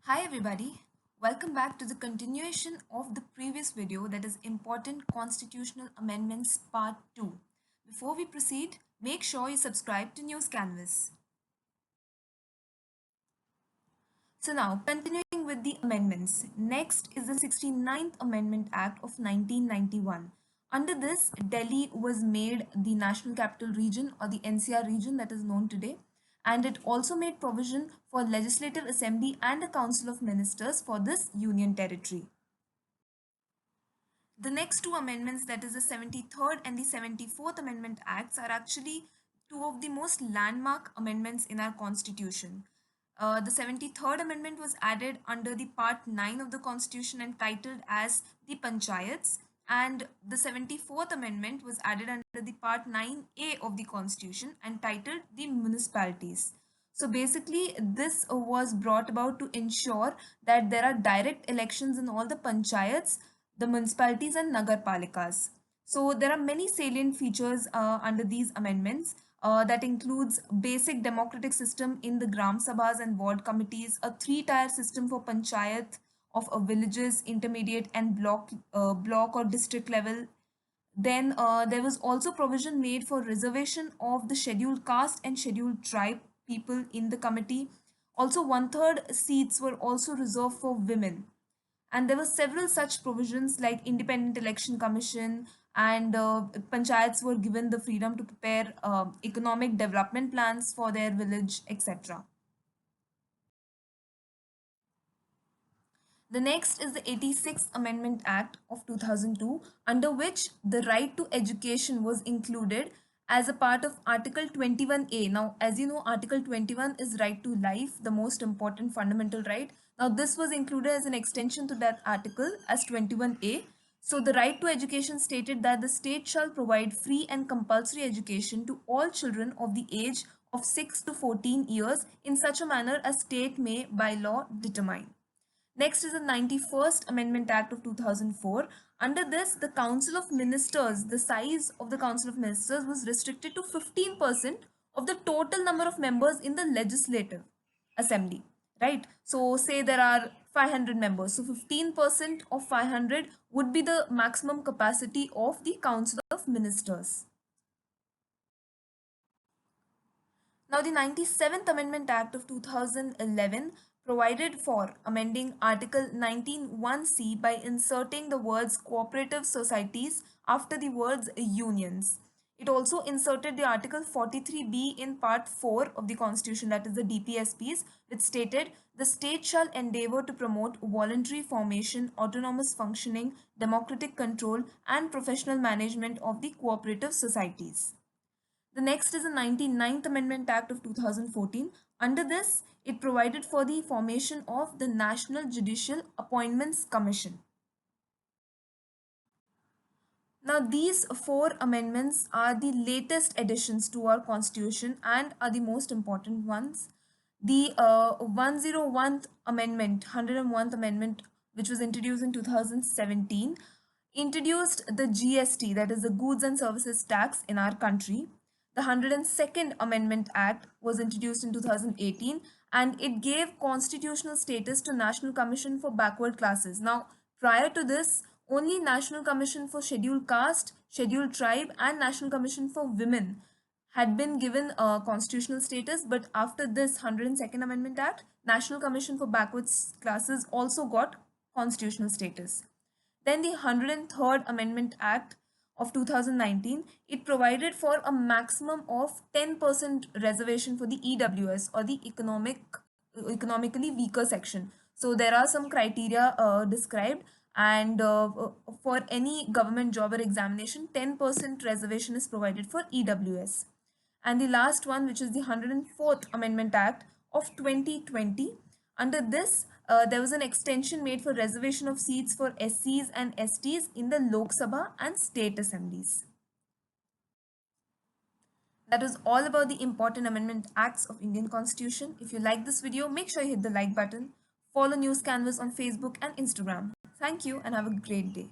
Hi everybody, welcome back to the continuation of the previous video, that is Important Constitutional Amendments Part 2. Before we proceed, make sure you subscribe to News Canvas. So now, continuing with the amendments. Next is the 69th Amendment Act of 1991. Under this, Delhi was made the National Capital Region, or the NCR region that is known today, and it also made provision for Legislative Assembly and a Council of Ministers for this union territory. The next two amendments, that is the 73rd and the 74th Amendment Acts, are actually two of the most landmark amendments in our constitution. The 73rd Amendment was added under the Part 9 of the Constitution and titled as the Panchayats, and the 74th Amendment was added under the Part 9A of the Constitution and titled the Municipalities. So basically, this was brought about to ensure that there are direct elections in all the panchayats, the municipalities and nagarpalikas. So there are many salient features under these amendments that includes basic democratic system in the gram sabhas and ward committees, a three-tier system for panchayat of villages, intermediate and block or district level. Then there was also provision made for reservation of the scheduled caste and scheduled tribe people in the committee. Also, one-third seats were also reserved for women, and there were several such provisions like independent election commission, and panchayats were given the freedom to prepare economic development plans for their village, etc. The next is the 86th Amendment Act of 2002, under which the right to education was included as a part of Article 21A. Now, as you know, Article 21 is right to life, the most important fundamental right. Now, this was included as an extension to that article as 21A. So, the right to education stated that the state shall provide free and compulsory education to all children of the age of 6 to 14 years in such a manner as state may by law determine. Next is the 91st Amendment Act of 2004. Under this, the Council of Ministers, the size of the Council of Ministers was restricted to 15% of the total number of members in the Legislative Assembly, right? So say there are 500 members. So 15% of 500 would be the maximum capacity of the Council of Ministers. Now, the 97th Amendment Act of 2011 provided for amending Article 19(1)(c) by inserting the words cooperative societies after the words unions. It also inserted the Article 43B in Part 4 of the Constitution, that is the DPSPs, which stated the state shall endeavor to promote voluntary formation, autonomous functioning, democratic control, and professional management of the cooperative societies. The next is the 99th Amendment Act of 2014. Under this, it provided for the formation of the National Judicial Appointments Commission. Now, these four amendments are the latest additions to our constitution and are the most important ones. The 101th Amendment, 101th Amendment, which was introduced in 2017, introduced the GST, that is the Goods and Services Tax in our country. The 102nd Amendment Act was introduced in 2018, and it gave constitutional status to National Commission for Backward Classes. Now, prior to this, only National Commission for Scheduled Caste, Scheduled Tribe, and National Commission for Women had been given constitutional status, but after this 102nd Amendment Act, National Commission for Backward Classes also got constitutional status. Then the 103rd Amendment Act of 2019, it provided for a maximum of 10% reservation for the EWS, or the economically weaker section. So there are some criteria described, and for any government job or examination, 10% reservation is provided for EWS. And the last one, which is the 104th Amendment Act of 2020. Under this, there was an extension made for reservation of seats for SCs and STs in the Lok Sabha and state assemblies. That was all about the important amendment acts of Indian Constitution. If you like this video, make sure you hit the like button. Follow News Canvas on Facebook and Instagram. Thank you and have a great day.